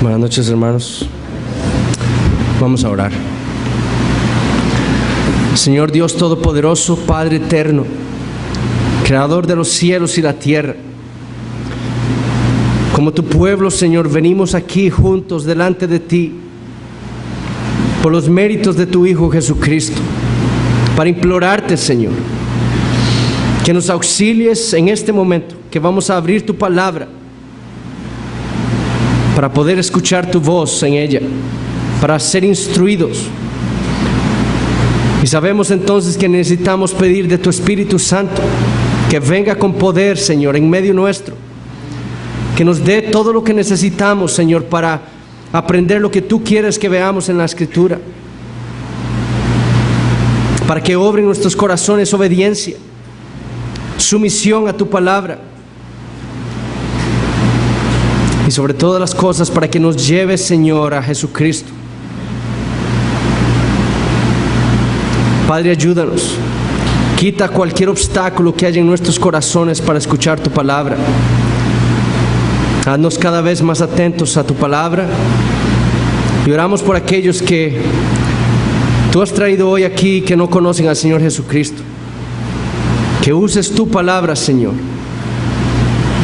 Buenas noches, hermanos. Vamos a orar. Señor Dios Todopoderoso, Padre eterno, Creador de los cielos y la tierra, como tu pueblo, Señor, venimos aquí juntos delante de ti por los méritos de tu Hijo Jesucristo, para implorarte, Señor, que nos auxilies en este momento, que vamos a abrir tu palabra para poder escuchar tu voz en ella, para ser instruidos. Y sabemos entonces que necesitamos pedir de tu Espíritu Santo que venga con poder, Señor, en medio nuestro, que nos dé todo lo que necesitamos, Señor, para aprender lo que tú quieres que veamos en la Escritura, para que obre en nuestros corazones obediencia, sumisión a tu palabra, y sobre todas las cosas para que nos lleve, Señor, a Jesucristo. Padre, ayúdanos. Quita cualquier obstáculo que haya en nuestros corazones para escuchar tu palabra. Haznos cada vez más atentos a tu palabra. Y oramos por aquellos que tú has traído hoy aquí que no conocen al Señor Jesucristo. Que uses tu palabra, Señor,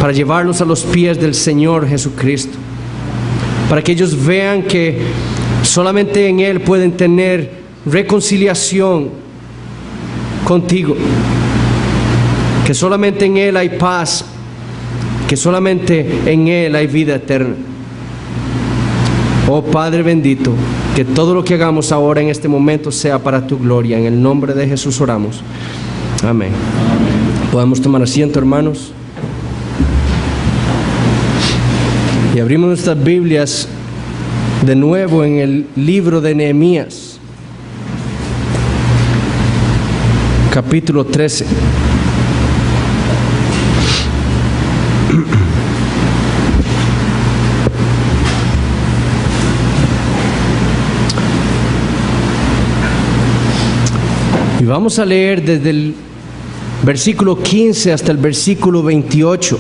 para llevarlos a los pies del Señor Jesucristo, para que ellos vean que solamente en Él pueden tener reconciliación contigo, que solamente en Él hay paz, que solamente en Él hay vida eterna. Oh Padre bendito, que todo lo que hagamos ahora en este momento sea para tu gloria. En el nombre de Jesús oramos. Amén. Podemos tomar asiento, hermanos. Y abrimos nuestras Biblias de nuevo en el libro de Nehemías, capítulo 13. Y vamos a leer desde el versículo 15 hasta el versículo 28.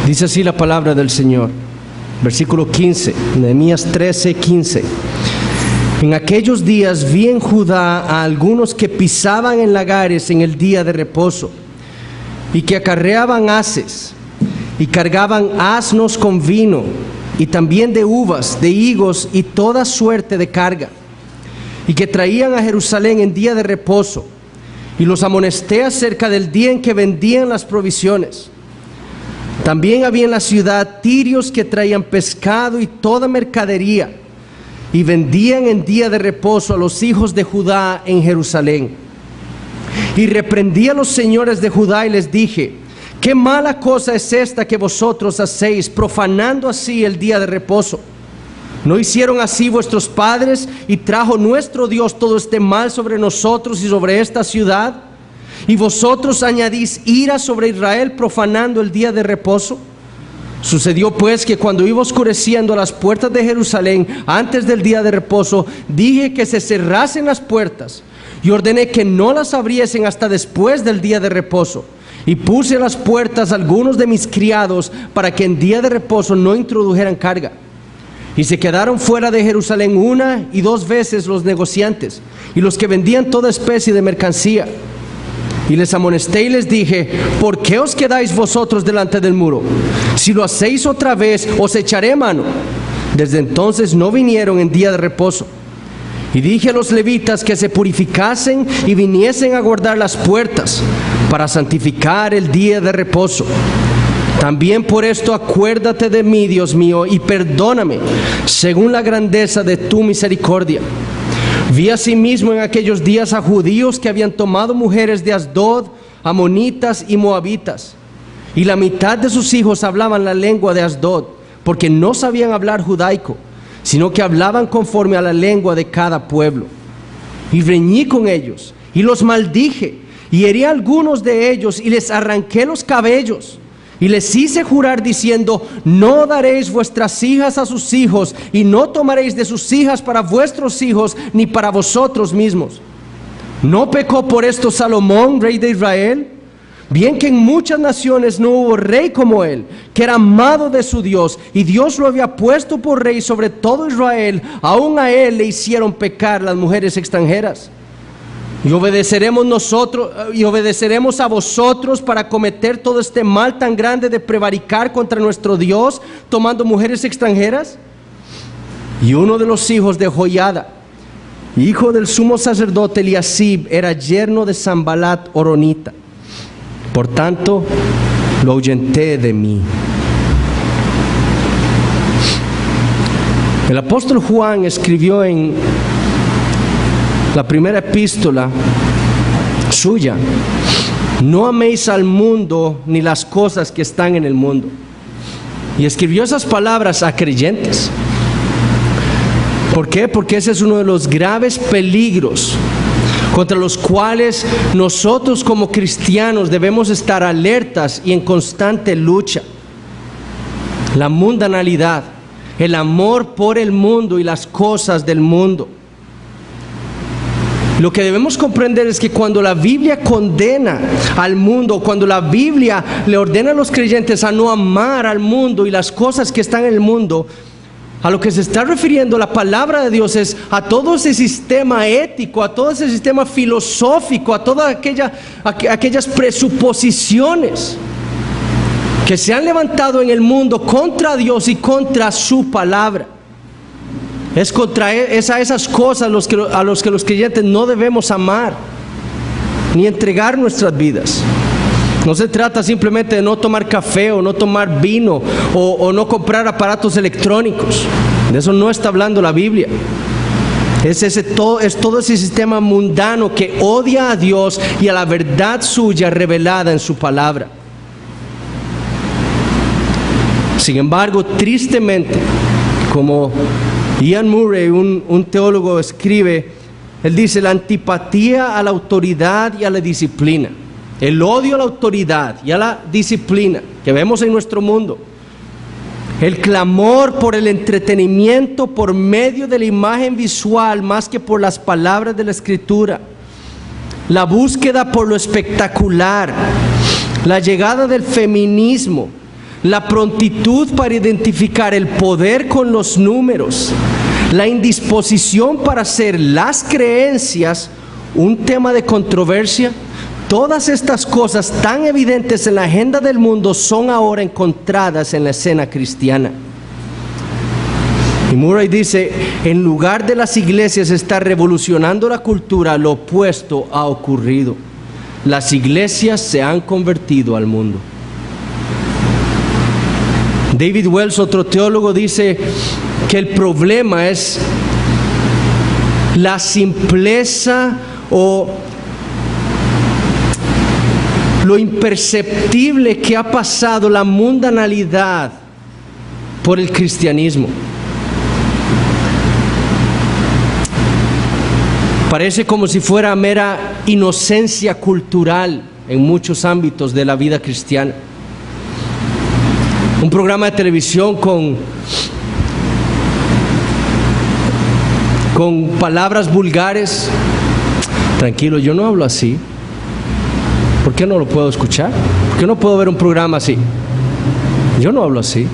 Dice así la palabra del Señor. Versículo 15, Nehemías 13, 15. En aquellos días vi en Judá a algunos que pisaban en lagares en el día de reposo, y que acarreaban haces, y cargaban asnos con vino, y también de uvas, de higos, y toda suerte de carga, y que traían a Jerusalén en día de reposo, y los amonesté acerca del día en que vendían las provisiones. También había en la ciudad tirios que traían pescado y toda mercadería, y vendían en día de reposo a los hijos de Judá en Jerusalén. Y reprendí a los señores de Judá y les dije: ¿qué mala cosa es esta que vosotros hacéis, profanando así el día de reposo? ¿No hicieron así vuestros padres, y trajo nuestro Dios todo este mal sobre nosotros y sobre esta ciudad? ¿Y vosotros añadís ira sobre Israel, profanando el día de reposo? Sucedió pues que cuando iba oscureciendo las puertas de Jerusalén antes del día de reposo, dije que se cerrasen las puertas, y ordené que no las abriesen hasta después del día de reposo. Y puse a las puertas algunos de mis criados para que en día de reposo no introdujeran carga. Y se quedaron fuera de Jerusalén 1 y 2 veces los negociantes y los que vendían toda especie de mercancía. Y les amonesté y les dije: ¿por qué os quedáis vosotros delante del muro? Si lo hacéis otra vez, os echaré mano. Desde entonces no vinieron en día de reposo. Y dije a los levitas que se purificasen y viniesen a guardar las puertas, para santificar el día de reposo. También por esto acuérdate de mí, Dios mío, y perdóname, según la grandeza de tu misericordia. Vi asimismo en aquellos días a judíos que habían tomado mujeres de Asdod, amonitas y moabitas, y la mitad de sus hijos hablaban la lengua de Asdod, porque no sabían hablar judaico, sino que hablaban conforme a la lengua de cada pueblo. Y reñí con ellos, y los maldije, y herí a algunos de ellos, y les arranqué los cabellos, y les hice jurar diciendo: no daréis vuestras hijas a sus hijos, y no tomaréis de sus hijas para vuestros hijos, ni para vosotros mismos. ¿No pecó por esto Salomón, rey de Israel? Bien que en muchas naciones no hubo rey como él, que era amado de su Dios, y Dios lo había puesto por rey sobre todo Israel, aún a él le hicieron pecar las mujeres extranjeras. Y obedeceremos a vosotros para cometer todo este mal tan grande de prevaricar contra nuestro Dios, tomando mujeres extranjeras. Y uno de los hijos de Joiada, hijo del sumo sacerdote Eliasib, era yerno de Sanbalat horonita. Por tanto, lo ahuyenté de mí. El apóstol Juan escribió en la primera epístola suya: no améis al mundo ni las cosas que están en el mundo. Y escribió esas palabras a creyentes. ¿Por qué? Porque ese es uno de los graves peligros contra los cuales nosotros como cristianos debemos estar alertas y en constante lucha. La mundanalidad, el amor por el mundo y las cosas del mundo. Lo que debemos comprender es que cuando la Biblia condena al mundo, cuando la Biblia le ordena a los creyentes a no amar al mundo y las cosas que están en el mundo, a lo que se está refiriendo la palabra de Dios es a todo ese sistema ético, a todo ese sistema filosófico, a todas aquellas presuposiciones que se han levantado en el mundo contra Dios y contra su palabra. Es contra esas cosas a los que los creyentes no debemos amar ni entregar nuestras vidas. No se trata simplemente de no tomar café o no tomar vino o no comprar aparatos electrónicos. De eso no está hablando la Biblia. Es todo ese sistema mundano que odia a Dios y a la verdad suya revelada en su palabra. Sin embargo, tristemente, como Ian Murray, un teólogo, escribe, él dice: la antipatía a la autoridad y a la disciplina, el odio a la autoridad y a la disciplina que vemos en nuestro mundo, el clamor por el entretenimiento por medio de la imagen visual más que por las palabras de la Escritura, la búsqueda por lo espectacular, la llegada del feminismo, la prontitud para identificar el poder con los números, la indisposición para hacer las creencias un tema de controversia. Todas estas cosas tan evidentes en la agenda del mundo son ahora encontradas en la escena cristiana. Y Murray dice: en lugar de las iglesias estar revolucionando la cultura, lo opuesto ha ocurrido. Las iglesias se han convertido al mundo. David Wells, otro teólogo, dice que el problema es la simpleza o lo imperceptible que ha pasado la mundanalidad por el cristianismo. Parece como si fuera mera inocencia cultural en muchos ámbitos de la vida cristiana. Un programa de televisión con palabras vulgares. Tranquilo, yo no hablo así. ¿Por qué no lo puedo escuchar? ¿Por qué no puedo ver un programa así? Yo no hablo así.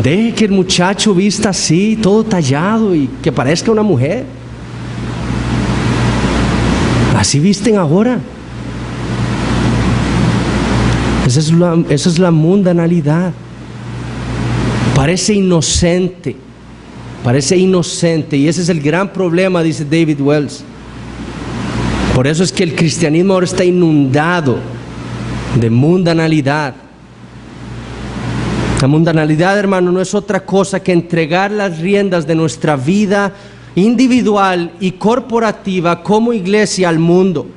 Deje que el muchacho vista así, todo tallado y que parezca una mujer. Así visten ahora. Esa es la mundanalidad. Parece inocente y ese es el gran problema, dice David Wells. Por eso es que el cristianismo ahora está inundado de mundanalidad. La mundanalidad, hermano, no es otra cosa que entregar las riendas de nuestra vida individual y corporativa como iglesia al mundo.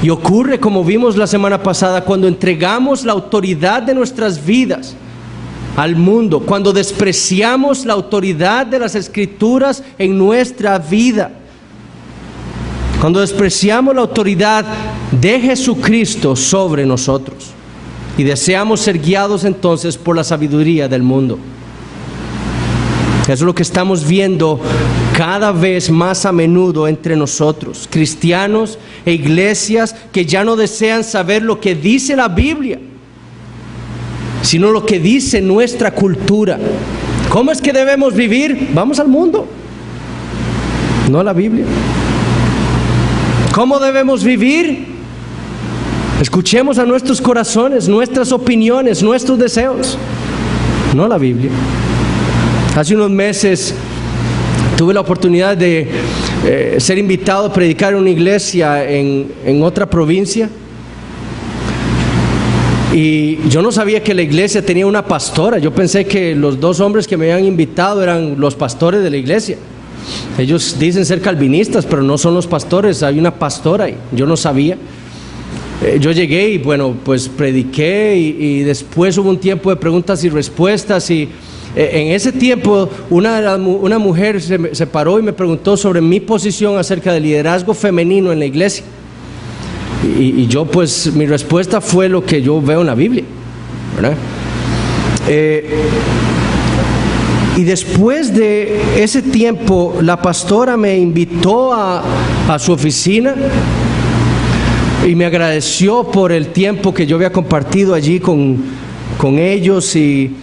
Y ocurre, como vimos la semana pasada, cuando entregamos la autoridad de nuestras vidas al mundo, cuando despreciamos la autoridad de las Escrituras en nuestra vida, cuando despreciamos la autoridad de Jesucristo sobre nosotros y deseamos ser guiados entonces por la sabiduría del mundo. Eso es lo que estamos viendo cada vez más a menudo entre nosotros, cristianos e iglesias que ya no desean saber lo que dice la Biblia, sino lo que dice nuestra cultura. ¿Cómo es que debemos vivir? Vamos al mundo, no a la Biblia. ¿Cómo debemos vivir? Escuchemos a nuestros corazones, nuestras opiniones, nuestros deseos, no la Biblia. Hace unos meses tuve la oportunidad de ser invitado a predicar en una iglesia en otra provincia. Y yo no sabía que la iglesia tenía una pastora. Yo pensé que los dos hombres que me habían invitado eran los pastores de la iglesia. Ellos dicen ser calvinistas, pero no son los pastores. Hay una pastora y yo no sabía. Yo llegué y bueno, pues prediqué y después hubo un tiempo de preguntas y respuestas y en ese tiempo una mujer se paró y me preguntó sobre mi posición acerca del liderazgo femenino en la iglesia. Y yo pues mi respuesta fue lo que yo veo en la Biblia, ¿verdad? Y después de ese tiempo la pastora me invitó a su oficina y me agradeció por el tiempo que yo había compartido allí con ellos y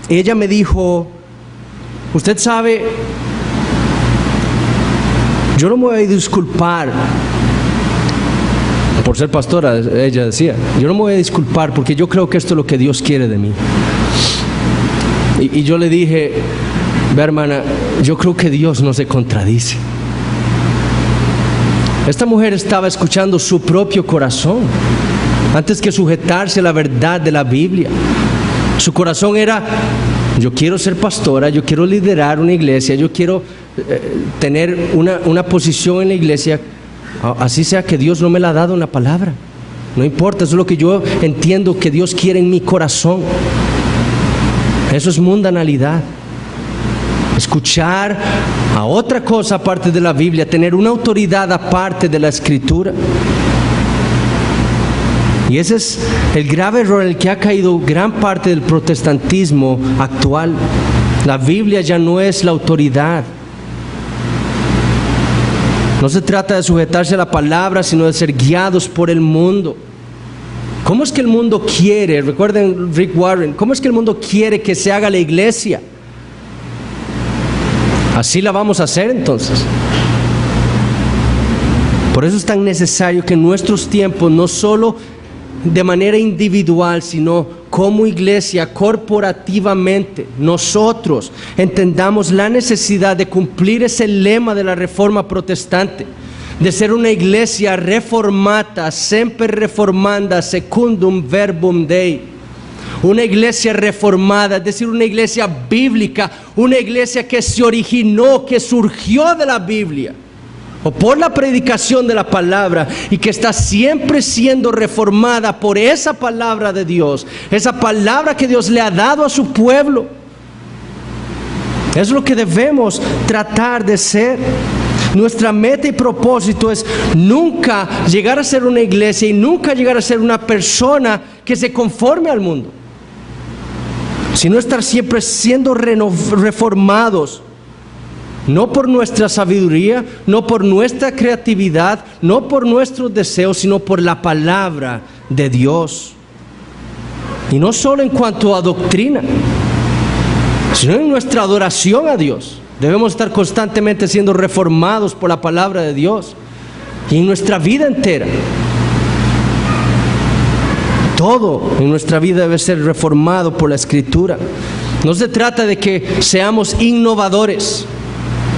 ella me dijo: usted sabe, yo no me voy a disculpar por ser pastora, ella decía, yo no me voy a disculpar porque yo creo que esto es lo que Dios quiere de mí. Y yo le dije: ve, hermana, yo creo que Dios no se contradice. Esta mujer estaba escuchando su propio corazón antes que sujetarse a la verdad de la Biblia. Su corazón era: yo quiero ser pastora, yo quiero liderar una iglesia, yo quiero tener una posición en la iglesia, así sea que Dios no me la ha dado en la palabra. No importa, eso es lo que yo entiendo que Dios quiere en mi corazón. Eso es mundanalidad. Escuchar a otra cosa aparte de la Biblia, tener una autoridad aparte de la Escritura. Y ese es el grave error en el que ha caído gran parte del protestantismo actual. La Biblia ya no es la autoridad. No se trata de sujetarse a la palabra, sino de ser guiados por el mundo. ¿Cómo es que el mundo quiere? Recuerden Rick Warren, ¿cómo es que el mundo quiere que se haga la iglesia? Así la vamos a hacer entonces. Por eso es tan necesario que en nuestros tiempos, no solo de manera individual, sino como iglesia, corporativamente, nosotros entendamos la necesidad de cumplir ese lema de la Reforma Protestante, de ser una iglesia reformata, semper reformanda, secundum verbum Dei. Una iglesia reformada, es decir, una iglesia bíblica, una iglesia que se originó, que surgió de la Biblia o por la predicación de la palabra y que está siempre siendo reformada por esa palabra de Dios, esa palabra que Dios le ha dado a su pueblo. Es lo que debemos tratar de ser. Nuestra meta y propósito es nunca llegar a ser una iglesia y nunca llegar a ser una persona que se conforme al mundo, sino estar siempre siendo reformados, no por nuestra sabiduría, no por nuestra creatividad, no por nuestros deseos, sino por la palabra de Dios. Y no solo en cuanto a doctrina, sino en nuestra adoración a Dios. Debemos estar constantemente siendo reformados por la palabra de Dios y en nuestra vida entera. Todo en nuestra vida debe ser reformado por la Escritura. No se trata de que seamos innovadores,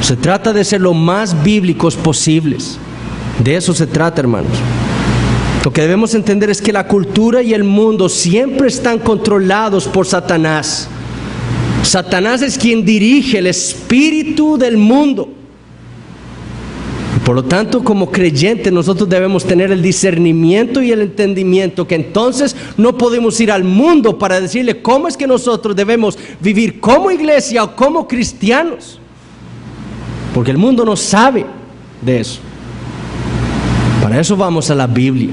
se trata de ser lo más bíblicos posibles. De eso se trata, hermanos. Lo que debemos entender es que la cultura y el mundo siempre están controlados por Satanás. Satanás es quien dirige el espíritu del mundo. Por lo tanto, como creyentes, nosotros debemos tener el discernimiento y el entendimiento que entonces no podemos ir al mundo para decirle cómo es que nosotros debemos vivir como iglesia o como cristianos, porque el mundo no sabe de eso. Para eso vamos a la Biblia.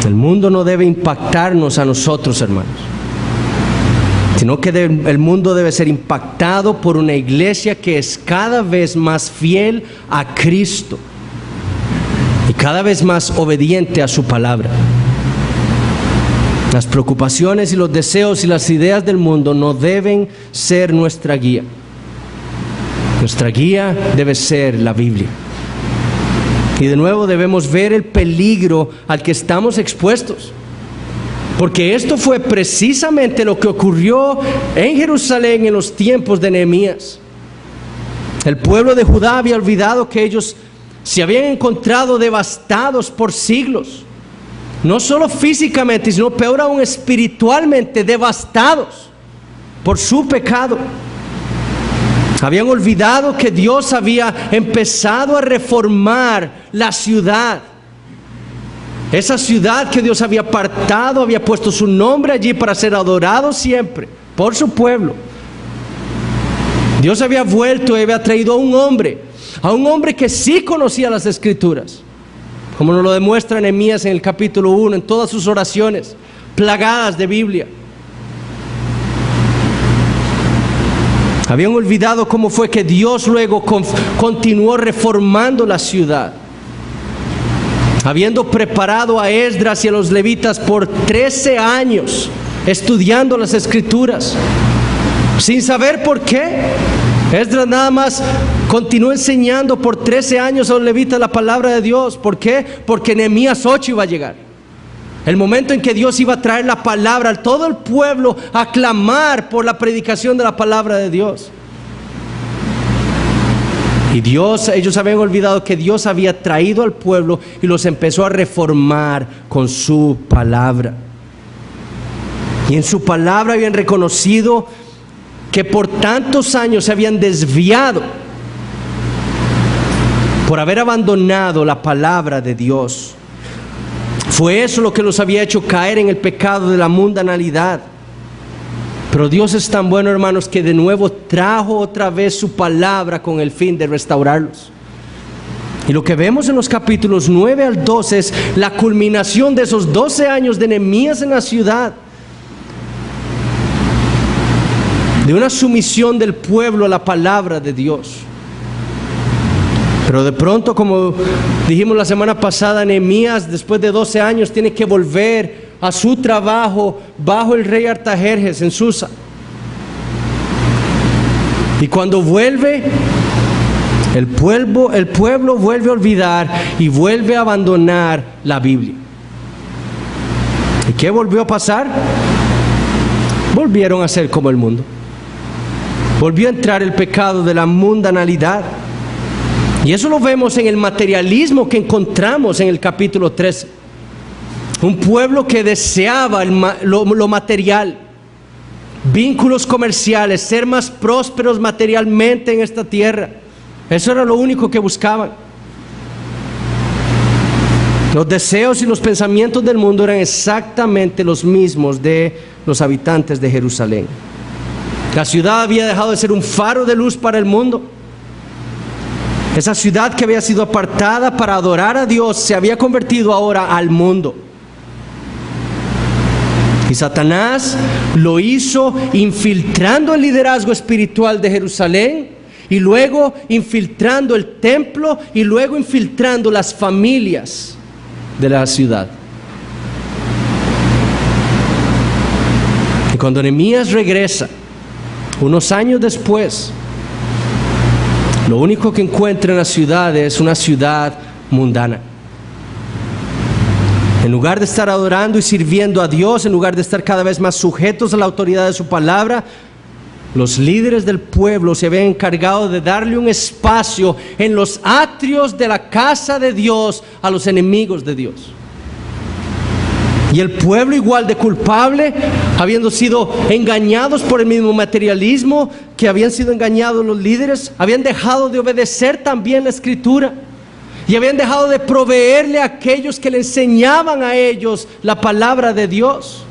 El mundo no debe impactarnos a nosotros, hermanos. sino que el mundo debe ser impactado por una iglesia que es cada vez más fiel a Cristo y cada vez más obediente a su palabra. Las preocupaciones y los deseos y las ideas del mundo no deben ser nuestra guía. Nuestra guía debe ser la Biblia. Y de nuevo debemos ver el peligro al que estamos expuestos. Porque esto fue precisamente lo que ocurrió en Jerusalén en los tiempos de Nehemías. El pueblo de Judá había olvidado que ellos se habían encontrado devastados por siglos. No solo físicamente, sino peor aún espiritualmente devastados por su pecado. Habían olvidado que Dios había empezado a reformar la ciudad. Esa ciudad que Dios había apartado, había puesto su nombre allí para ser adorado siempre por su pueblo. Dios había vuelto y había traído a un hombre que sí conocía las Escrituras, como nos lo demuestra Nehemías en el capítulo 1, en todas sus oraciones plagadas de Biblia. Habían olvidado cómo fue que Dios luego continuó reformando la ciudad, habiendo preparado a Esdras y a los levitas por 13 años estudiando las Escrituras, sin saber por qué. Esdras nada más continuó enseñando por 13 años a los levitas la palabra de Dios. ¿Por qué? Porque Nehemías 8 iba a llegar, el momento en que Dios iba a traer la palabra a todo el pueblo a clamar por la predicación de la palabra de Dios. Y ellos habían olvidado que Dios había traído al pueblo y los empezó a reformar con su palabra. Y en su palabra habían reconocido que por tantos años se habían desviado por haber abandonado la palabra de Dios. Fue eso lo que los había hecho caer en el pecado de la mundanalidad. Pero Dios es tan bueno, hermanos, que de nuevo trajo otra vez su palabra con el fin de restaurarlos. Y lo que vemos en los capítulos 9 al 12 es la culminación de esos 12 años de Nehemías en la ciudad, de una sumisión del pueblo a la palabra de Dios. Pero de pronto, como dijimos la semana pasada, Nehemías, después de 12 años, tiene que volver a su trabajo bajo el rey Artajerjes en Susa. Y cuando vuelve, el pueblo vuelve a olvidar y vuelve a abandonar la Biblia. ¿Y qué volvió a pasar? Volvieron a ser como el mundo. Volvió a entrar el pecado de la mundanalidad. Y eso lo vemos en el materialismo que encontramos en el capítulo 13. Un pueblo que deseaba lo material, vínculos comerciales, ser más prósperos materialmente en esta tierra. Eso era lo único que buscaban. Los deseos y los pensamientos del mundo eran exactamente los mismos de los habitantes de Jerusalén. La ciudad había dejado de ser un faro de luz para el mundo. Esa ciudad que había sido apartada para adorar a Dios se había convertido ahora al mundo. Y Satanás lo hizo infiltrando el liderazgo espiritual de Jerusalén, y luego infiltrando el templo, y luego infiltrando las familias de la ciudad. Y cuando Nehemías regresa, unos años después, lo único que encuentra en la ciudad es una ciudad mundana. En lugar de estar adorando y sirviendo a Dios, en lugar de estar cada vez más sujetos a la autoridad de su palabra, los líderes del pueblo se habían encargado de darle un espacio en los atrios de la casa de Dios a los enemigos de Dios. Y el pueblo, igual de culpable, habiendo sido engañados por el mismo materialismo que habían sido engañados los líderes, habían dejado de obedecer también la Escritura y habían dejado de proveerle a aquellos que le enseñaban a ellos la palabra de Dios.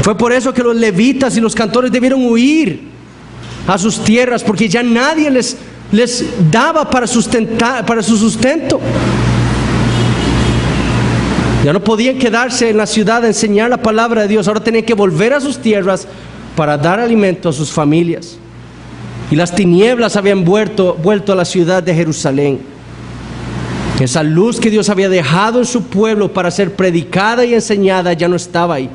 Fue por eso que los levitas y los cantores debieron huir a sus tierras, porque ya nadie les daba para su sustento. Ya no podían quedarse en la ciudad a enseñar la palabra de Dios. Ahora tenían que volver a sus tierras para dar alimento a sus familias. Y las tinieblas habían vuelto a la ciudad de Jerusalén. Esa luz que Dios había dejado en su pueblo para ser predicada y enseñada ya no estaba ahí.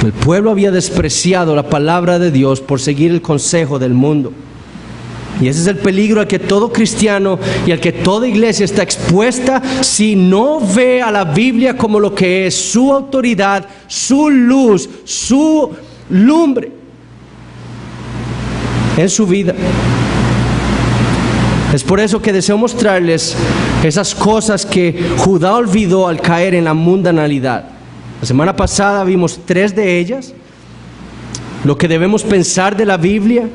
El pueblo había despreciado la palabra de Dios por seguir el consejo del mundo. Y ese es el peligro al que todo cristiano y al que toda iglesia está expuesta si no ve a la Biblia como lo que es: su autoridad, su luz, su lumbre en su vida. Es por eso que deseo mostrarles esas cosas que Judá olvidó al caer en la mundanalidad. La semana pasada vimos 3 de ellas: lo que debemos pensar de la Biblia,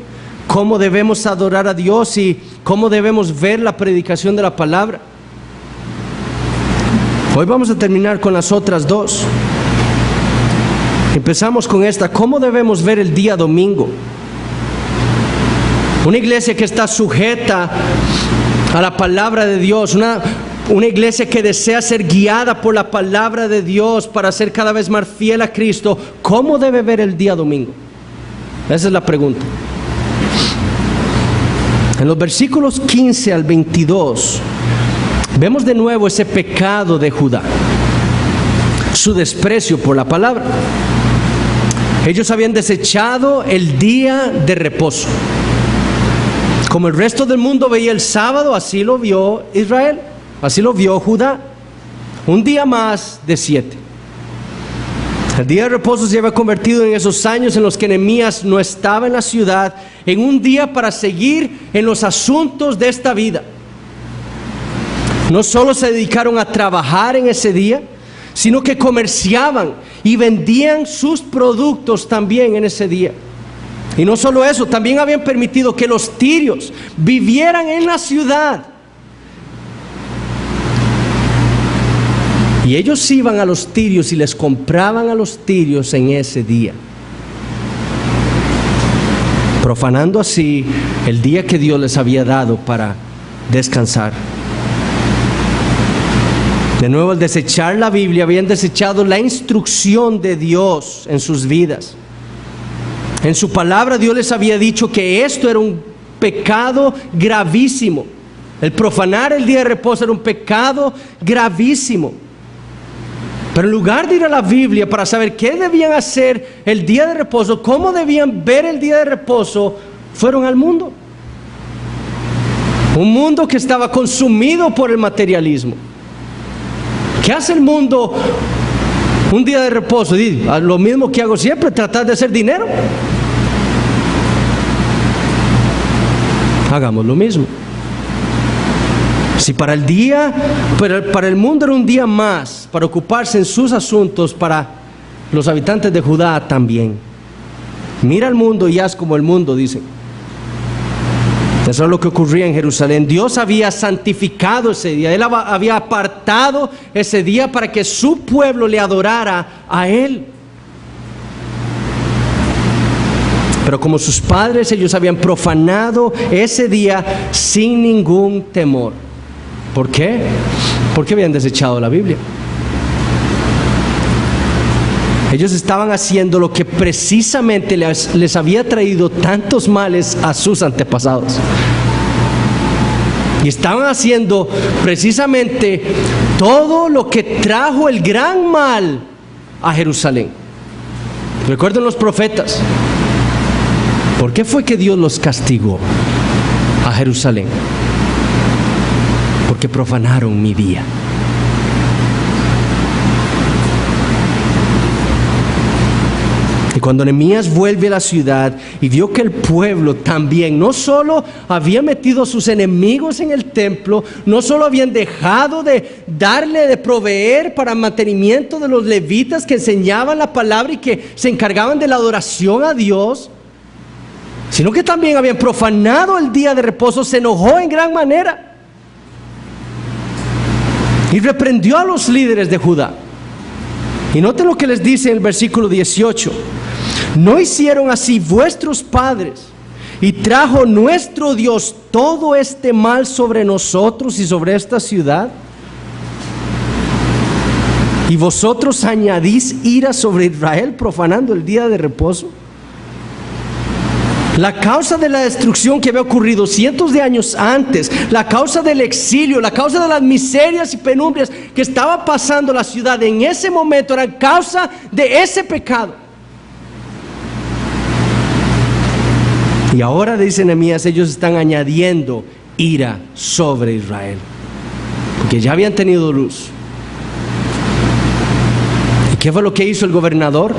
cómo debemos adorar a Dios y cómo debemos ver la predicación de la palabra. Hoy vamos a terminar con las otras 2. Empezamos con esta: cómo debemos ver el día domingo. Una iglesia que está sujeta a la palabra de Dios, una iglesia que desea ser guiada por la palabra de Dios para ser cada vez más fiel a Cristo, ¿cómo debe ver el día domingo? Esa es la pregunta. En los versículos 15 al 22 vemos de nuevo ese pecado de Judá, su desprecio por la palabra. Ellos habían desechado el día de reposo. Como el resto del mundo veía el sábado, así lo vio Israel, así lo vio Judá. Un día más de 7. El día de reposo se había convertido en esos años en los que Nehemías no estaba en la ciudad, en un día para seguir en los asuntos de esta vida. No solo se dedicaron a trabajar en ese día, sino que comerciaban y vendían sus productos también en ese día. Y no solo eso, también habían permitido que los tirios vivieran en la ciudad. Y ellos iban a los tirios y les compraban a los tirios en ese día, profanando así el día que Dios les había dado para descansar. De nuevo, al desechar la Biblia, habían desechado la instrucción de Dios en sus vidas. En su palabra Dios les había dicho que esto era un pecado gravísimo. El profanar el día de reposo era un pecado gravísimo. Pero en lugar de ir a la Biblia para saber qué debían hacer el día de reposo, cómo debían ver el día de reposo, fueron al mundo. Un mundo que estaba consumido por el materialismo. ¿Qué hace el mundo un día de reposo? Lo mismo que hago siempre, tratar de hacer dinero. Hagamos lo mismo. Si para el mundo era un día más para ocuparse en sus asuntos, para los habitantes de Judá también. Mira al mundo y haz como el mundo, dicen. Eso es lo que ocurría en Jerusalén. Dios había santificado ese día. Él había apartado ese día para que su pueblo le adorara a Él. Pero como sus padres, ellos habían profanado ese día sin ningún temor. ¿Por qué? Porque habían desechado la Biblia. Ellos estaban haciendo lo que precisamente les había traído tantos males a sus antepasados. Y estaban haciendo precisamente todo lo que trajo el gran mal a Jerusalén. Recuerden los profetas. ¿Por qué fue que Dios los castigó a Jerusalén? Porque profanaron mi día. Y cuando Nehemías vuelve a la ciudad y vio que el pueblo también no solo había metido a sus enemigos en el templo, no solo habían dejado de proveer para mantenimiento de los levitas que enseñaban la palabra y que se encargaban de la adoración a Dios, sino que también habían profanado el día de reposo, se enojó en gran manera y reprendió a los líderes de Judá. Y noten lo que les dice en el versículo 18. ¿No hicieron así vuestros padres? Y trajo nuestro Dios todo este mal sobre nosotros y sobre esta ciudad. y vosotros añadís ira sobre Israel, profanando el día de reposo. La causa de la destrucción que había ocurrido cientos de años antes, la causa del exilio, la causa de las miserias y penurias que estaba pasando la ciudad en ese momento, era causa de ese pecado. Y ahora, dice Nehemías, ellos están añadiendo ira sobre Israel, porque ya habían tenido luz. ¿Y qué fue lo que hizo el gobernador?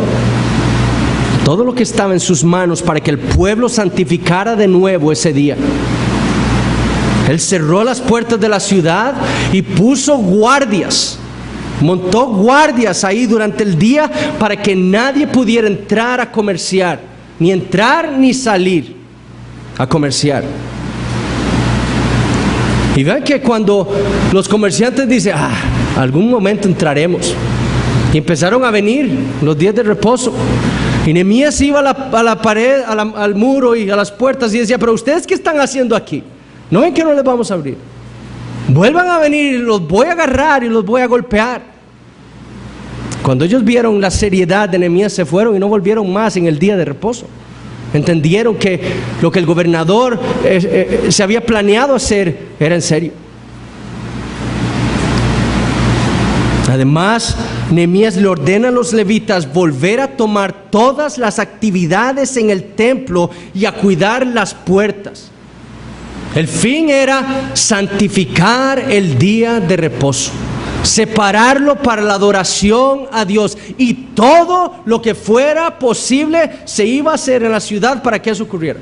Todo lo que estaba en sus manos para que el pueblo santificara de nuevo ese día. Él cerró las puertas de la ciudad y puso guardias. Montó guardias ahí durante el día para que nadie pudiera entrar a comerciar, ni entrar ni salir a comerciar. Y vean que cuando los comerciantes dicen, algún momento entraremos, y empezaron a venir los días de reposo, y Nehemías iba a la pared, al muro y a las puertas y decía, pero ustedes ¿qué están haciendo aquí? ¿No ven que no les vamos a abrir? Vuelvan a venir y los voy a agarrar y los voy a golpear. Cuando ellos vieron la seriedad de Nehemías, se fueron y no volvieron más en el día de reposo. Entendieron que lo que el gobernador se había planeado hacer era en serio. Además, Nehemías le ordena a los levitas volver a tomar todas las actividades en el templo y a cuidar las puertas. El fin era santificar el día de reposo, separarlo para la adoración a Dios, y todo lo que fuera posible se iba a hacer en la ciudad para que eso ocurriera.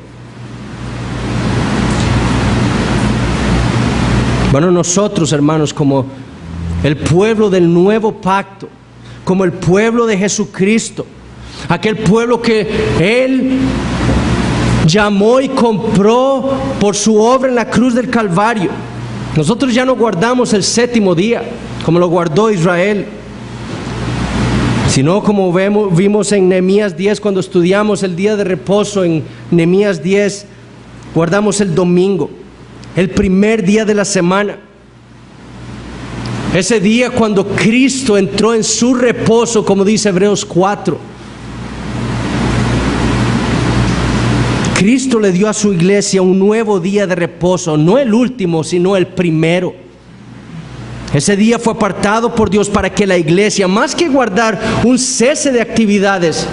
Bueno, nosotros, hermanos, como el pueblo del nuevo pacto, como el pueblo de Jesucristo, aquel pueblo que Él llamó y compró por su obra en la cruz del Calvario, nosotros ya no guardamos el séptimo día como lo guardó Israel, sino como vimos en Nehemías 10, cuando estudiamos el día de reposo en Nehemías 10, guardamos el domingo, el primer día de la semana. Ese día cuando Cristo entró en su reposo, como dice Hebreos 4. Cristo le dio a su iglesia un nuevo día de reposo, no el último, sino el primero. Ese día fue apartado por Dios para que la iglesia, más que guardar un cese de actividades,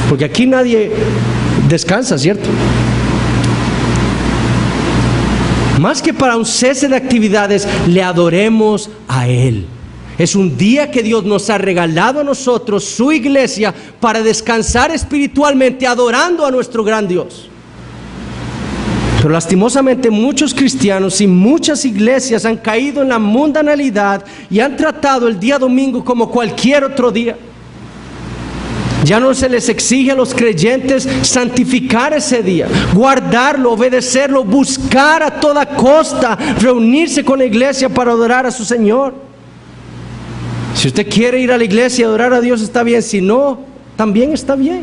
porque aquí nadie descansa, ¿cierto? Más que para un cese de actividades, le adoremos a Él. Es un día que Dios nos ha regalado a nosotros, su iglesia, para descansar espiritualmente, adorando a nuestro gran Dios. Pero lastimosamente muchos cristianos y muchas iglesias han caído en la mundanalidad y han tratado el día domingo como cualquier otro día. Ya no se les exige a los creyentes santificar ese día, guardarlo, obedecerlo, buscar a toda costa, reunirse con la iglesia para adorar a su Señor. Si usted quiere ir a la iglesia y adorar a Dios, está bien. Si no, también está bien.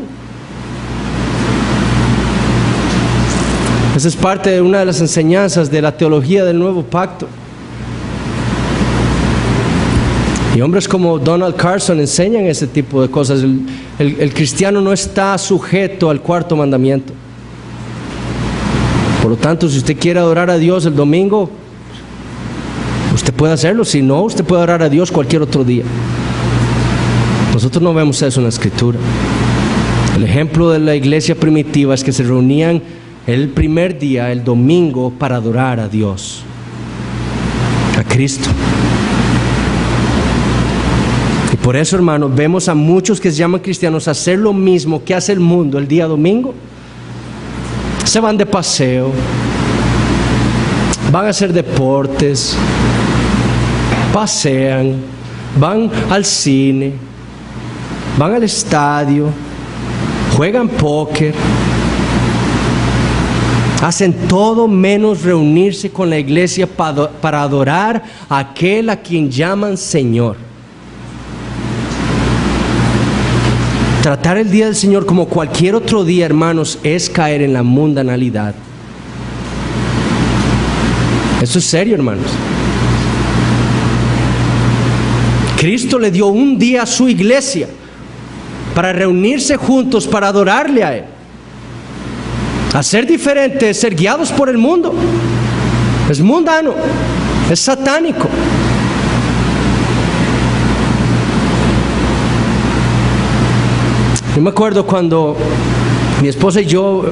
Esa es parte de una de las enseñanzas de la teología del nuevo pacto. Y hombres como Donald Carson enseñan ese tipo de cosas. El cristiano no está sujeto al cuarto mandamiento. Por lo tanto, si usted quiere adorar a Dios el domingo, usted puede hacerlo. Si no, usted puede adorar a Dios cualquier otro día. Nosotros no vemos eso en la Escritura. El ejemplo de la iglesia primitiva es que se reunían el primer día, el domingo, para adorar a Dios, a Cristo. Y por eso, hermanos, vemos a muchos que se llaman cristianos hacer lo mismo que hace el mundo el día domingo. Se van de paseo, van a hacer deportes, pasean, van al cine, van al estadio, juegan póker, hacen todo menos reunirse con la iglesia para adorar a aquel a quien llaman Señor. Tratar el día del Señor como cualquier otro día, hermanos, es caer en la mundanalidad. Eso es serio, hermanos. Cristo le dio un día a su iglesia para reunirse juntos, para adorarle a Él. A ser diferente es ser guiados por el mundo. Es mundano, es satánico. Yo me acuerdo cuando mi esposa y yo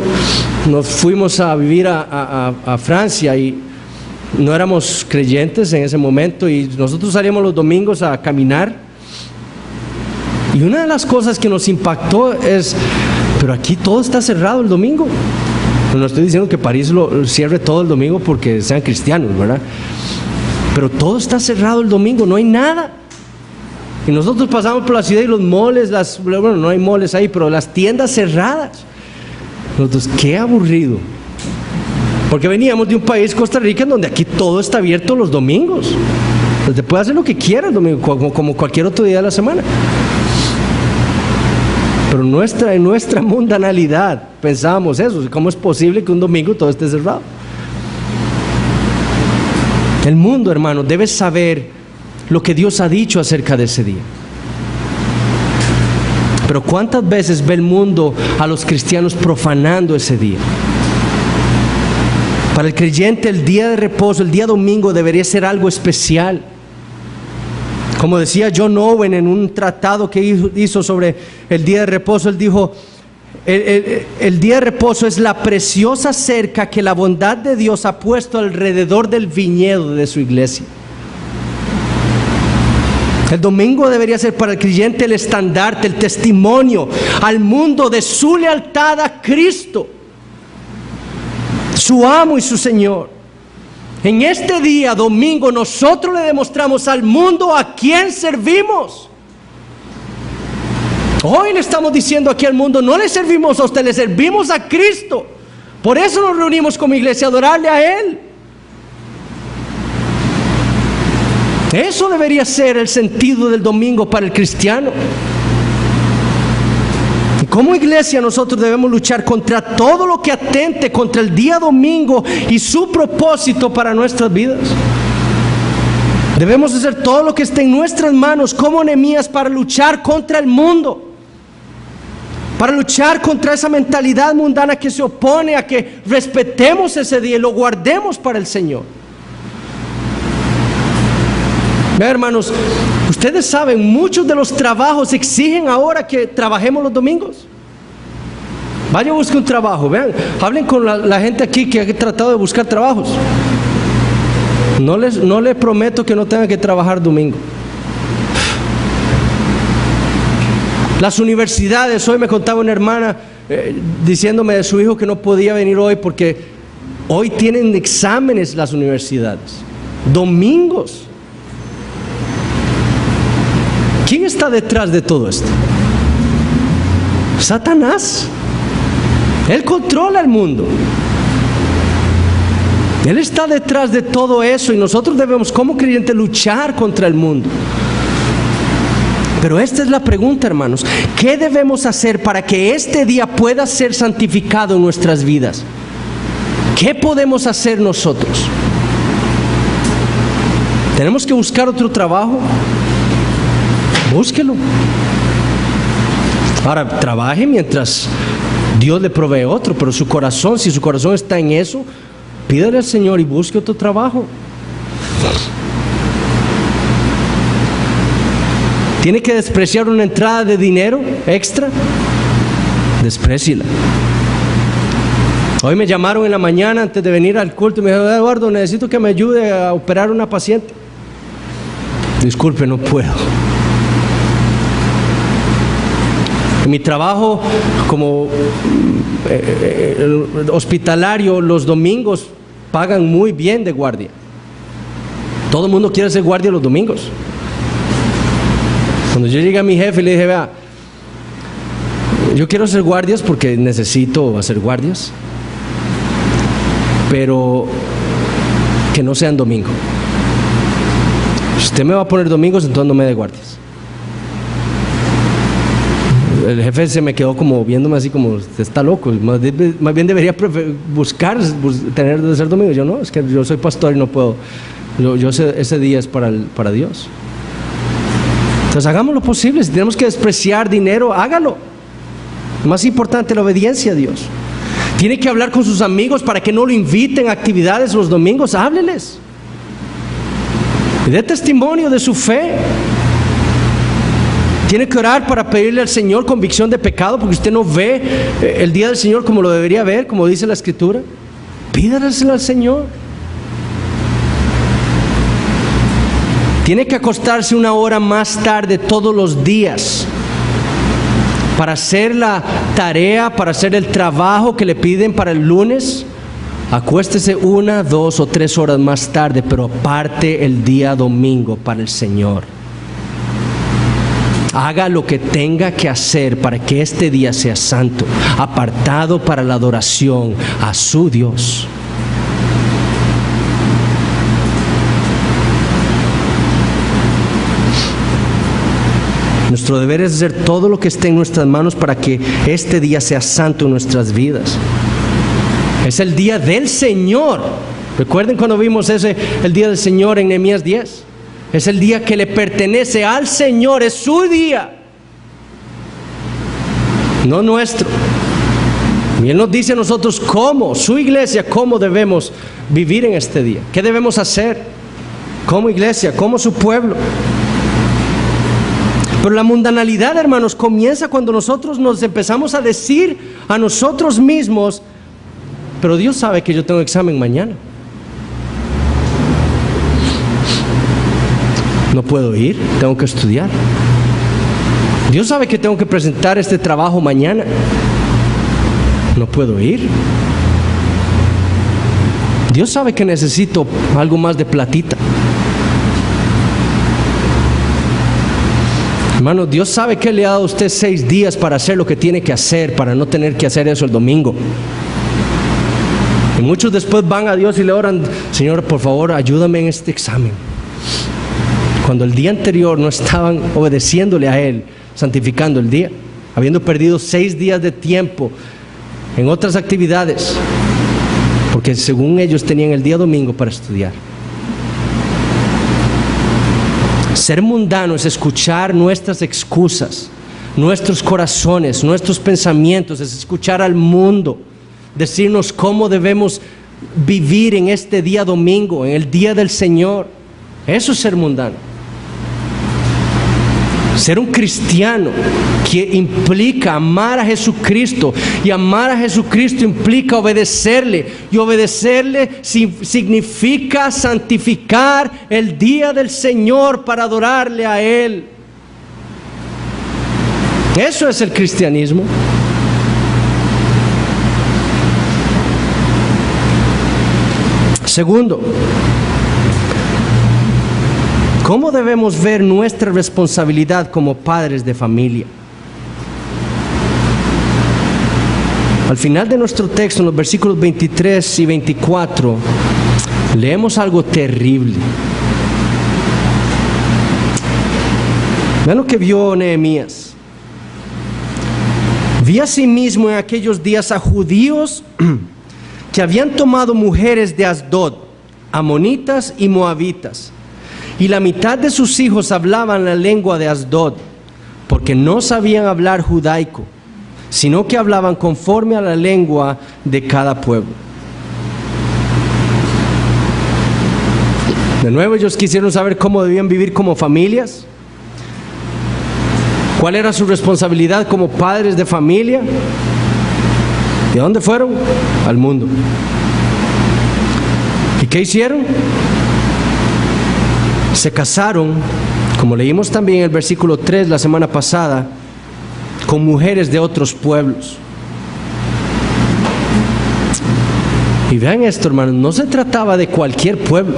nos fuimos a vivir a Francia, y no éramos creyentes en ese momento, y nosotros salíamos los domingos a caminar, y una de las cosas que nos impactó es, pero aquí todo está cerrado el domingo. No estoy diciendo que París lo cierre todo el domingo porque sean cristianos, ¿verdad? Pero todo está cerrado el domingo, no hay nada. Y nosotros pasamos por la ciudad y los moles, bueno, no hay moles ahí, pero las tiendas cerradas. Nosotros, qué aburrido. Porque veníamos de un país, Costa Rica, en donde aquí todo está abierto los domingos. Usted puede hacer lo que quiera el domingo, como cualquier otro día de la semana. Pero en nuestra mundanalidad pensábamos eso. ¿Cómo es posible que un domingo todo esté cerrado? El mundo, hermano, debe saber lo que Dios ha dicho acerca de ese día. Pero ¿cuántas veces ve el mundo a los cristianos profanando ese día? Para el creyente, el día de reposo, el día domingo, debería ser algo especial. Como decía John Owen en un tratado que hizo sobre el día de reposo, él dijo: el día de reposo es la preciosa cerca que la bondad de Dios ha puesto alrededor del viñedo de su iglesia. El domingo debería ser para el creyente el estandarte, el testimonio al mundo de su lealtad a Cristo, su amo y su Señor. En este día, domingo, nosotros le demostramos al mundo a quién servimos. Hoy le estamos diciendo aquí al mundo: no le servimos a usted, le servimos a Cristo. Por eso nos reunimos como iglesia a adorarle a Él. Eso debería ser el sentido del domingo para el cristiano. Y como iglesia nosotros debemos luchar contra todo lo que atente contra el día domingo y su propósito para nuestras vidas. Debemos hacer todo lo que esté en nuestras manos como Nehemías para luchar contra el mundo, para luchar contra esa mentalidad mundana que se opone a que respetemos ese día y lo guardemos para el Señor. Vean, hermanos, ustedes saben, muchos de los trabajos exigen ahora que trabajemos los domingos. Vaya, busque un trabajo. Vean, hablen con la gente aquí que ha tratado de buscar trabajos. No les prometo que no tengan que trabajar domingo. Las universidades, hoy me contaba una hermana diciéndome de su hijo que no podía venir hoy porque hoy tienen exámenes las universidades, domingos. ¿Quién está detrás de todo esto? Satanás. Él controla el mundo. Él está detrás de todo eso y nosotros debemos como creyentes luchar contra el mundo. Pero esta es la pregunta, hermanos: ¿qué debemos hacer para que este día pueda ser santificado en nuestras vidas? ¿Qué podemos hacer nosotros? ¿Tenemos que buscar otro trabajo? Búsquelo. Ahora, trabaje mientras Dios le provee otro, pero su corazón, si su corazón está en eso, pídale al Señor y busque otro trabajo. ¿Tiene que despreciar una entrada de dinero extra? Despréciela. Hoy me llamaron en la mañana antes de venir al culto y me dijeron: Eduardo, necesito que me ayude a operar una paciente. Disculpe, no puedo. En mi trabajo como hospitalario, los domingos pagan muy bien de guardia. Todo el mundo quiere ser guardia los domingos. Cuando yo llegué a mi jefe y le dije: vea, yo quiero hacer guardias porque necesito hacer guardias, pero que no sean domingo. Si usted me va a poner domingos, entonces no me dé guardias. El jefe se me quedó como viéndome así como: usted está loco, más bien debería buscar tener de ser domingo. Yo no, es que yo soy pastor y no puedo. Ese día es para Dios. Entonces hagamos lo posible. Si tenemos que despreciar dinero, hágalo. Más importante, la obediencia a Dios. Tiene que hablar con sus amigos para que no lo inviten a actividades los domingos. Hábleles. Y dé testimonio de su fe. Tiene que orar para pedirle al Señor convicción de pecado, porque usted no ve el día del Señor como lo debería ver, como dice la Escritura. Pídaselo al Señor. Tiene que acostarse una hora más tarde todos los días para hacer la tarea, para hacer el trabajo que le piden para el lunes. Acuéstese 1, 2 o 3 horas más tarde, pero aparte el día domingo para el Señor. Haga lo que tenga que hacer para que este día sea santo, apartado para la adoración a su Dios. Nuestro deber es hacer todo lo que esté en nuestras manos para que este día sea santo en nuestras vidas. Es el día del Señor. ¿Recuerden cuando vimos el día del Señor en Nehemías 10? Es el día que le pertenece al Señor, es su día, no nuestro. Y Él nos dice a nosotros cómo, su iglesia, cómo debemos vivir en este día. ¿Qué debemos hacer como iglesia, como su pueblo? Pero la mundanalidad, hermanos, comienza cuando nosotros nos empezamos a decir a nosotros mismos: pero Dios sabe que yo tengo examen mañana. No puedo ir, tengo que estudiar. Dios sabe que tengo que presentar este trabajo mañana. No puedo ir. Dios sabe que necesito algo más de platita. Hermano, Dios sabe que le ha dado a usted 6 días para hacer lo que tiene que hacer, para no tener que hacer eso el domingo. Y muchos después van a Dios y le oran: Señor, por favor, ayúdame en este examen. Cuando el día anterior no estaban obedeciéndole a Él, santificando el día, habiendo perdido 6 días de tiempo en otras actividades, porque según ellos tenían el día domingo para estudiar. Ser mundano es escuchar nuestras excusas, nuestros corazones, nuestros pensamientos, es escuchar al mundo decirnos cómo debemos vivir en este día domingo, en el día del Señor. Eso es ser mundano. Ser un cristiano que implica amar a Jesucristo, y amar a Jesucristo implica obedecerle, y obedecerle significa santificar el día del Señor para adorarle a Él. Eso es el cristianismo. Segundo, ¿cómo debemos ver nuestra responsabilidad como padres de familia? Al final de nuestro texto, en los versículos 23 y 24, leemos algo terrible. Vean lo que vio Nehemías. Vi asimismo en aquellos días a judíos que habían tomado mujeres de Asdod, amonitas y moabitas, y la mitad de sus hijos hablaban la lengua de Asdod, porque no sabían hablar judaico, sino que hablaban conforme a la lengua de cada pueblo. De nuevo, ellos quisieron saber cómo debían vivir como familias, cuál era su responsabilidad como padres de familia. ¿De dónde fueron? Al mundo. ¿Y qué hicieron? Se casaron, como leímos también en el versículo 3 la semana pasada, con mujeres de otros pueblos. Y vean esto, hermanos, no se trataba de cualquier pueblo.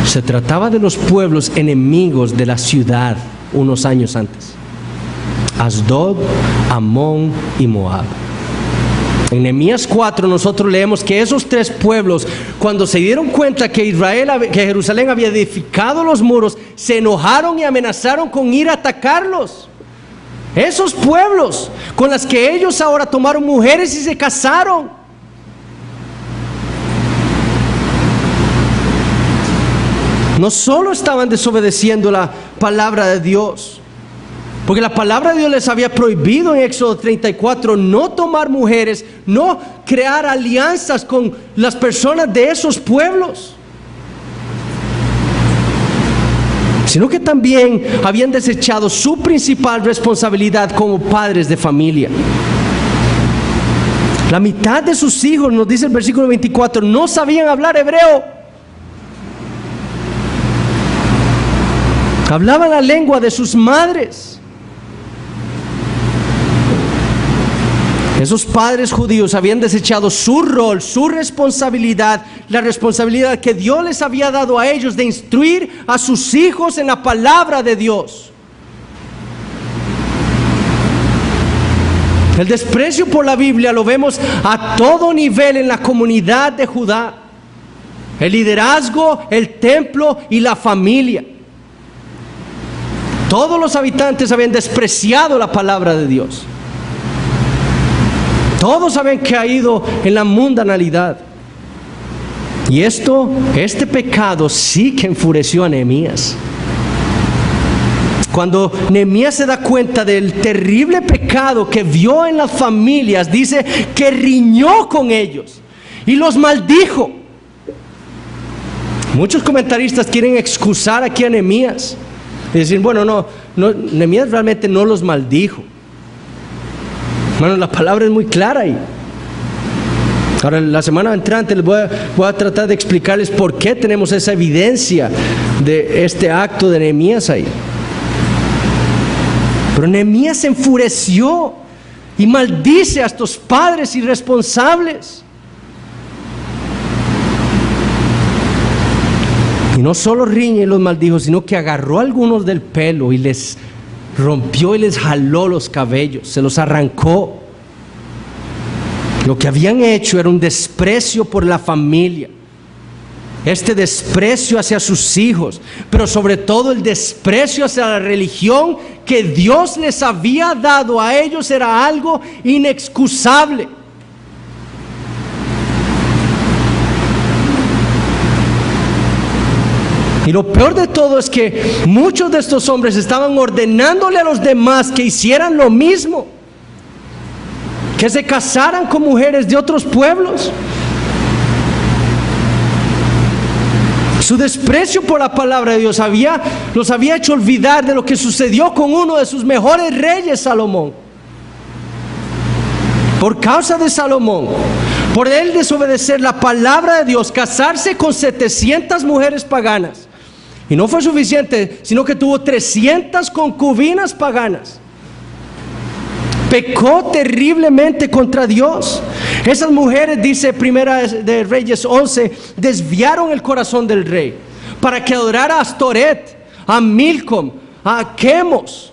Se trataba de los pueblos enemigos de la ciudad unos años antes: Asdod, Amón y Moab. En Nehemías 4 nosotros leemos que esos 3 pueblos, cuando se dieron cuenta que Jerusalén había edificado los muros, se enojaron y amenazaron con ir a atacarlos. Esos pueblos con las que ellos ahora tomaron mujeres y se casaron. no solo estaban desobedeciendo la palabra de Dios, porque la palabra de Dios les había prohibido en Éxodo 34 no tomar mujeres, no crear alianzas con las personas de esos pueblos, sino que también habían desechado su principal responsabilidad como padres de familia. La mitad de sus hijos, nos dice el versículo 24, no sabían hablar hebreo. Hablaban la lengua de sus madres. Esos padres judíos habían desechado su rol, su responsabilidad, la responsabilidad que Dios les había dado a ellos de instruir a sus hijos en la palabra de Dios. El desprecio por la Biblia lo vemos a todo nivel en la comunidad de Judá. El liderazgo, el templo y la familia. Todos los habitantes habían despreciado la palabra de Dios. Todos habían caído en la mundanalidad. Y este pecado sí que enfureció a Nehemías. Cuando Nehemías se da cuenta del terrible pecado que vio en las familias, dice que riñó con ellos y los maldijo. Muchos comentaristas quieren excusar aquí a Nehemías y decir, bueno, no, Nehemías realmente no los maldijo. Bueno, la palabra es muy clara ahí. Ahora, la semana entrante les voy a tratar de explicarles por qué tenemos esa evidencia de este acto de Nehemías ahí. Pero Nehemías se enfureció y maldice a estos padres irresponsables. Y no solo riñe y los maldijo, sino que agarró a algunos del pelo y les rompió y les jaló los cabellos, se los arrancó. Lo que habían hecho era un desprecio por la familia, este desprecio hacia sus hijos, pero sobre todo el desprecio hacia la religión que Dios les había dado a ellos era algo inexcusable. Y lo peor de todo es que muchos de estos hombres estaban ordenándole a los demás que hicieran lo mismo, que se casaran con mujeres de otros pueblos. Su desprecio por la palabra de Dios los había hecho olvidar de lo que sucedió con uno de sus mejores reyes, Salomón. Por causa de Salomón, por él desobedecer la palabra de Dios, casarse con 700 mujeres paganas. Y no fue suficiente, sino que tuvo 300 concubinas paganas. Pecó terriblemente contra Dios. Esas mujeres, dice Primera de Reyes 11, desviaron el corazón del rey para que adorara a Astoret, a Milcom, a Quemos,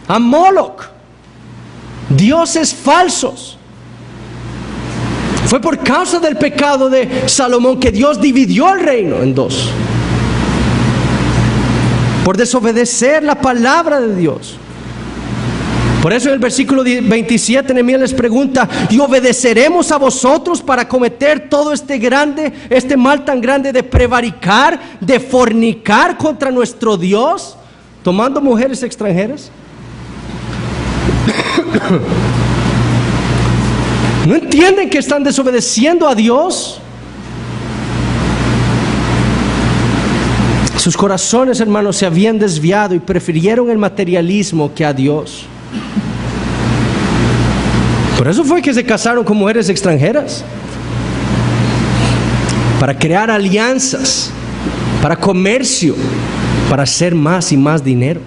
a Moloch, dioses falsos. Fue por causa del pecado de Salomón que Dios dividió el reino en dos, por desobedecer la palabra de Dios. Por eso en el versículo 27 Nehemías les pregunta: ¿y obedeceremos a vosotros para cometer todo este mal tan grande de prevaricar, de fornicar contra nuestro Dios, tomando mujeres extranjeras? ¿No entienden que están desobedeciendo a Dios? Sus corazones, hermanos, se habían desviado y prefirieron el materialismo que a Dios. Por eso fue que se casaron con mujeres extranjeras, para crear alianzas, para comercio, para hacer más y más dinero.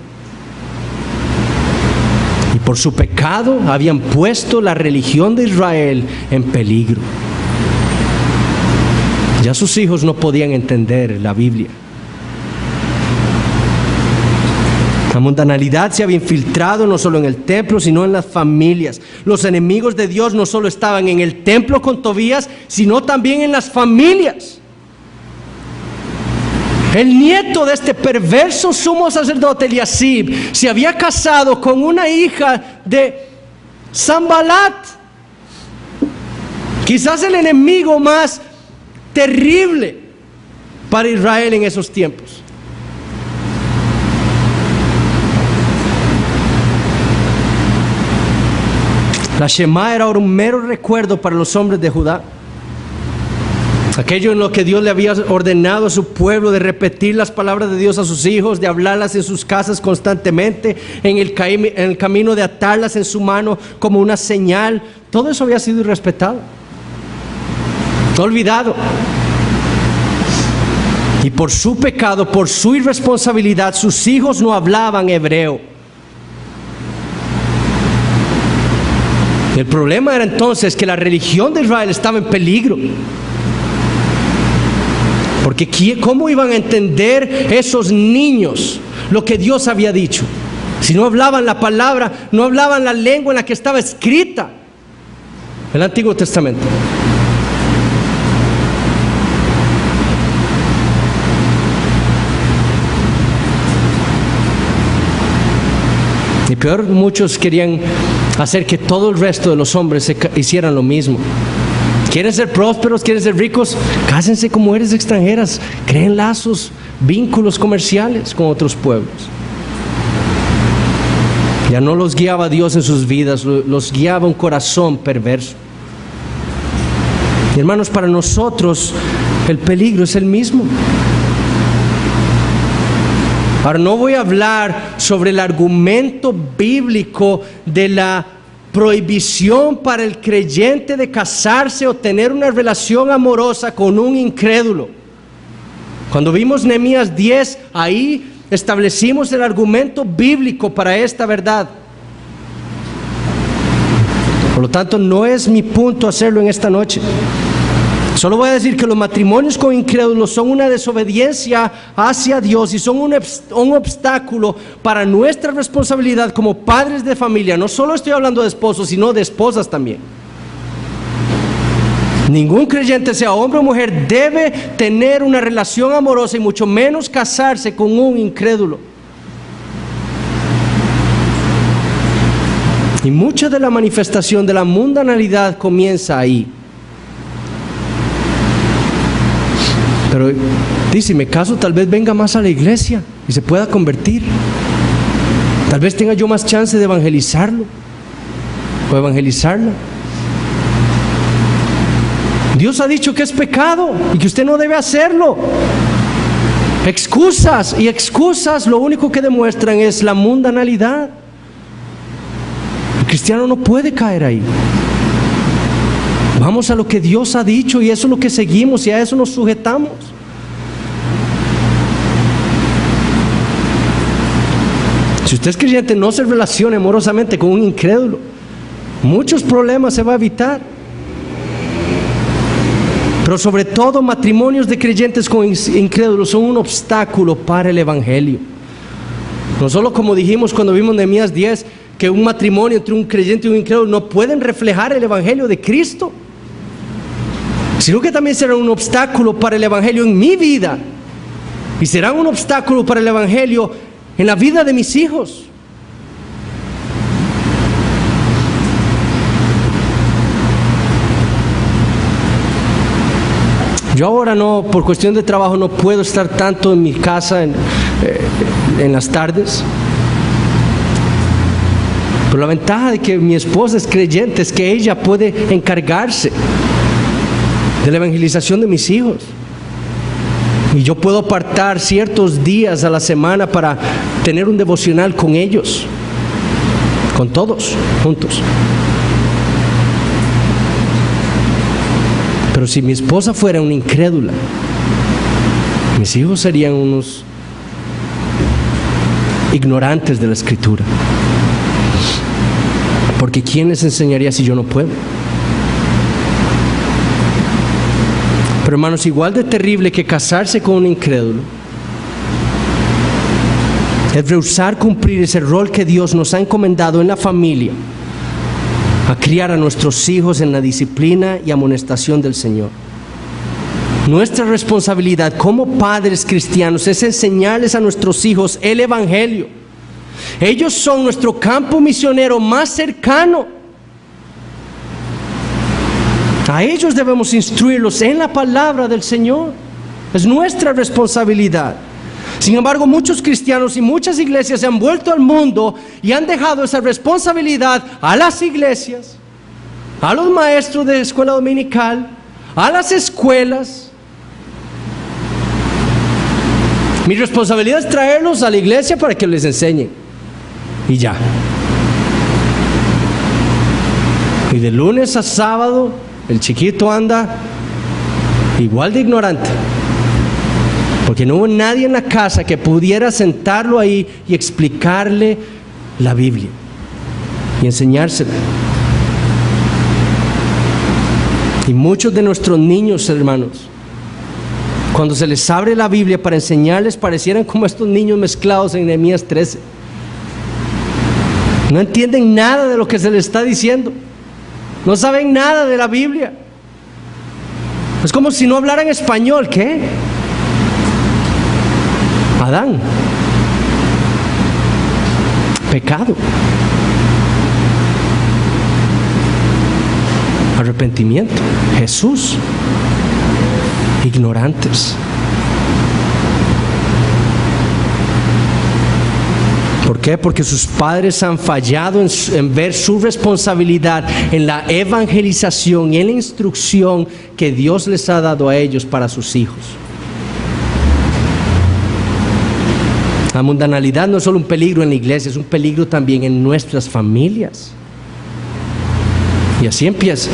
Y por su pecado habían puesto la religión de Israel en peligro. Ya sus hijos no podían entender la Biblia. La mundanalidad se había infiltrado no solo en el templo, sino en las familias. Los enemigos de Dios no solo estaban en el templo con Tobías, sino también en las familias. El nieto de este perverso sumo sacerdote Eliasib se había casado con una hija de Sanbalat, quizás el enemigo más terrible para Israel en esos tiempos. La Shema era un mero recuerdo para los hombres de Judá. Aquello en lo que Dios le había ordenado a su pueblo, de repetir las palabras de Dios a sus hijos, de hablarlas en sus casas constantemente, en el camino de atarlas en su mano como una señal. Todo eso había sido irrespetado, olvidado. Y por su pecado, por su irresponsabilidad, sus hijos no hablaban hebreo. El problema era entonces que la religión de Israel estaba en peligro. Porque ¿cómo iban a entender esos niños lo que Dios había dicho? Si no hablaban la palabra, no hablaban la lengua en la que estaba escrita el Antiguo Testamento. Y peor, muchos querían hacer que todo el resto de los hombres hicieran lo mismo. ¿Quieren ser prósperos? ¿Quieren ser ricos? Cásense con mujeres extranjeras. Creen lazos, vínculos comerciales con otros pueblos. Ya no los guiaba Dios en sus vidas, los guiaba un corazón perverso. Y hermanos, para nosotros el peligro es el mismo. Ahora, no voy a hablar sobre el argumento bíblico de la prohibición para el creyente de casarse o tener una relación amorosa con un incrédulo. Cuando vimos Nehemías 10, ahí establecimos el argumento bíblico para esta verdad. Por lo tanto, no es mi punto hacerlo en esta noche. Solo voy a decir que los matrimonios con incrédulos son una desobediencia hacia Dios y son un obstáculo para nuestra responsabilidad como padres de familia. No solo estoy hablando de esposos, sino de esposas también. Ningún creyente, sea hombre o mujer, debe tener una relación amorosa y mucho menos casarse con un incrédulo. Y mucha de la manifestación de la mundanalidad comienza ahí. Pero dice, si me caso, tal vez venga más a la iglesia y se pueda convertir. Tal vez tenga yo más chance de evangelizarlo o evangelizarla. Dios ha dicho que es pecado y que usted no debe hacerlo. Excusas y excusas lo único que demuestran es la mundanalidad. El cristiano no puede caer ahí. Vamos a lo que Dios ha dicho y eso es lo que seguimos y a eso nos sujetamos. Si usted es creyente, no se relacione amorosamente con un incrédulo. Muchos problemas se va a evitar. Pero sobre todo, matrimonios de creyentes con incrédulos son un obstáculo para el evangelio. No solo como dijimos cuando vimos Nehemías 10, que un matrimonio entre un creyente y un incrédulo no pueden reflejar el evangelio de Cristo, sino que también será un obstáculo para el evangelio en mi vida y será un obstáculo para el evangelio en la vida de mis hijos. Yo ahora no, por cuestión de trabajo, no puedo estar tanto en mi casa en las tardes. Pero la ventaja de que mi esposa es creyente es que ella puede encargarse de la evangelización de mis hijos. Y yo puedo apartar ciertos días a la semana para tener un devocional con ellos, con todos, juntos. Pero si mi esposa fuera una incrédula, mis hijos serían unos ignorantes de la Escritura. Porque ¿quién les enseñaría si yo no puedo? Pero hermanos, igual de terrible que casarse con un incrédulo es rehusar cumplir ese rol que Dios nos ha encomendado en la familia, a criar a nuestros hijos en la disciplina y amonestación del Señor. Nuestra responsabilidad como padres cristianos es enseñarles a nuestros hijos el evangelio. Ellos son nuestro campo misionero más cercano. A ellos debemos instruirlos en la palabra del Señor. Es nuestra responsabilidad. Sin embargo, muchos cristianos y muchas iglesias se han vuelto al mundo y han dejado esa responsabilidad a las iglesias a los maestros de escuela dominical, a las escuelas. Mi responsabilidad es traerlos a la iglesia para que les enseñen. Y ya. Y de lunes a sábado, el chiquito anda igual de ignorante. Porque no hubo nadie en la casa que pudiera sentarlo ahí y explicarle la Biblia y enseñársela. Y muchos de nuestros niños, hermanos, cuando se les abre la Biblia para enseñarles, parecieran como estos niños mezclados en Nehemías 13. No entienden nada de lo que se les está diciendo. No saben nada de la Biblia. Es como si no hablaran español. ¿Qué? Adán. Pecado. Arrepentimiento. Jesús. Ignorantes. ¿Por qué? Porque sus padres han fallado en ver su responsabilidad en la evangelización y en la instrucción que Dios les ha dado a ellos para sus hijos. La mundanalidad no es solo un peligro en la iglesia, es un peligro también en nuestras familias. Y así empieza.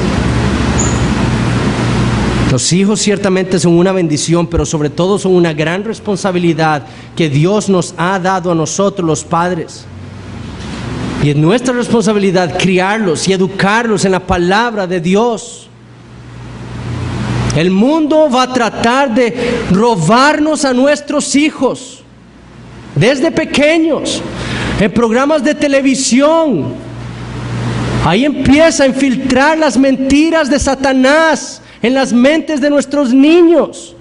Los hijos ciertamente son una bendición, pero sobre todo son una gran responsabilidad que Dios nos ha dado a nosotros los padres. Y es nuestra responsabilidad criarlos y educarlos en la palabra de Dios. El mundo va a tratar de robarnos a nuestros hijos desde pequeños, en programas de televisión. Ahí empieza a infiltrar las mentiras de Satanás en las mentes de nuestros niños.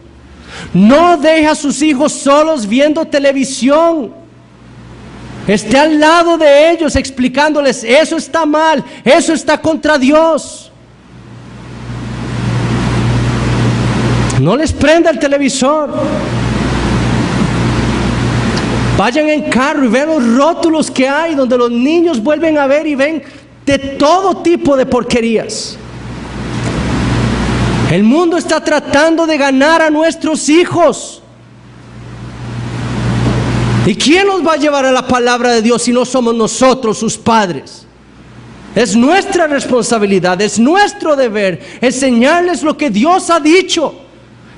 No deje a sus hijos solos viendo televisión. Esté al lado de ellos explicándoles: eso está mal, eso está contra Dios. No les prenda el televisor. Vayan en carro y vean los rótulos que hay, donde los niños vuelven a ver y ven de todo tipo de porquerías. El mundo está tratando de ganar a nuestros hijos. ¿Y quién nos va a llevar a la palabra de Dios si no somos nosotros, sus padres? Es nuestra responsabilidad, es nuestro deber enseñarles lo que Dios ha dicho,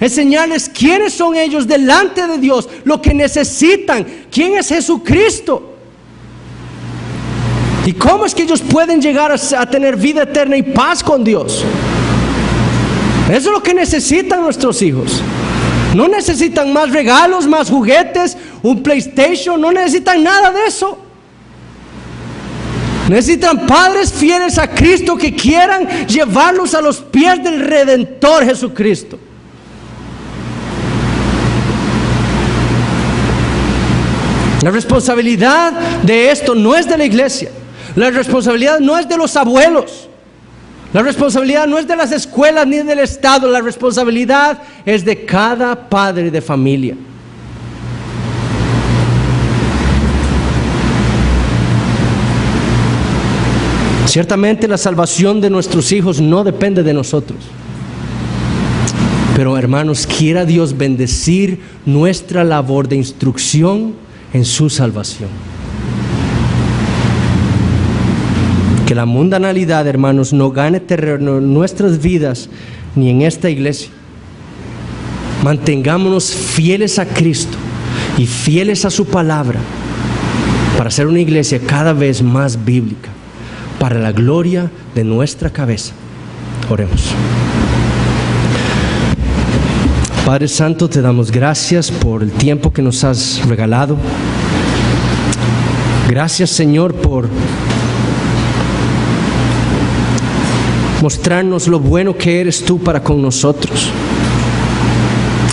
enseñarles quiénes son ellos delante de Dios, lo que necesitan, quién es Jesucristo y cómo es que ellos pueden llegar a tener vida eterna y paz con Dios. Eso es lo que necesitan nuestros hijos. No necesitan más regalos, más juguetes, un PlayStation, no necesitan nada de eso. Necesitan padres fieles a Cristo que quieran llevarlos a los pies del Redentor Jesucristo. La responsabilidad de esto no es de la iglesia. La responsabilidad no es de los abuelos. La responsabilidad no es de las escuelas ni del Estado. La responsabilidad es de cada padre de familia. Ciertamente la salvación de nuestros hijos no depende de nosotros. Pero hermanos, quiera Dios bendecir nuestra labor de instrucción en su salvación. Que la mundanalidad, hermanos, no gane terreno en nuestras vidas ni en esta iglesia. Mantengámonos fieles a Cristo y fieles a su palabra para ser una iglesia cada vez más bíblica, para la gloria de nuestra cabeza. Oremos. Padre Santo, te damos gracias por el tiempo que nos has regalado. Gracias, Señor, por mostrarnos lo bueno que eres tú para con nosotros.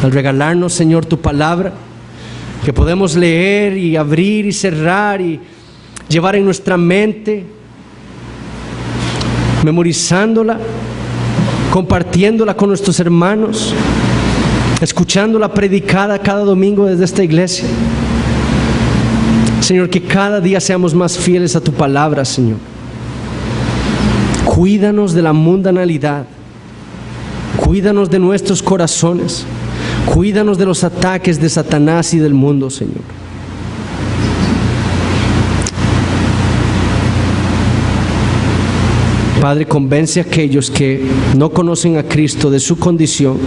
Al regalarnos, Señor, tu palabra, que podemos leer y abrir y cerrar y llevar en nuestra mente, memorizándola, compartiéndola con nuestros hermanos, escuchándola predicada cada domingo desde esta iglesia. Señor, que cada día seamos más fieles a tu palabra, Señor. Cuídanos de la mundanalidad. Cuídanos de nuestros corazones. Cuídanos de los ataques de Satanás y del mundo, Señor. Padre, convence a aquellos que no conocen a Cristo de su condición,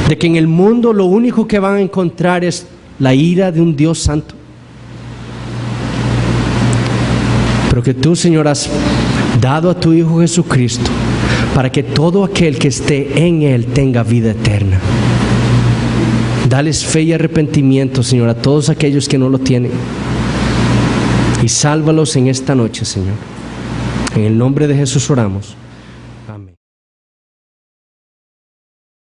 de que en el mundo lo único que van a encontrar es la ira de un Dios santo. Pero que tú, Señor, has dado a tu Hijo Jesucristo para que todo aquel que esté en Él tenga vida eterna. Dales fe y arrepentimiento, Señor, a todos aquellos que no lo tienen. Y sálvalos en esta noche, Señor. En el nombre de Jesús oramos.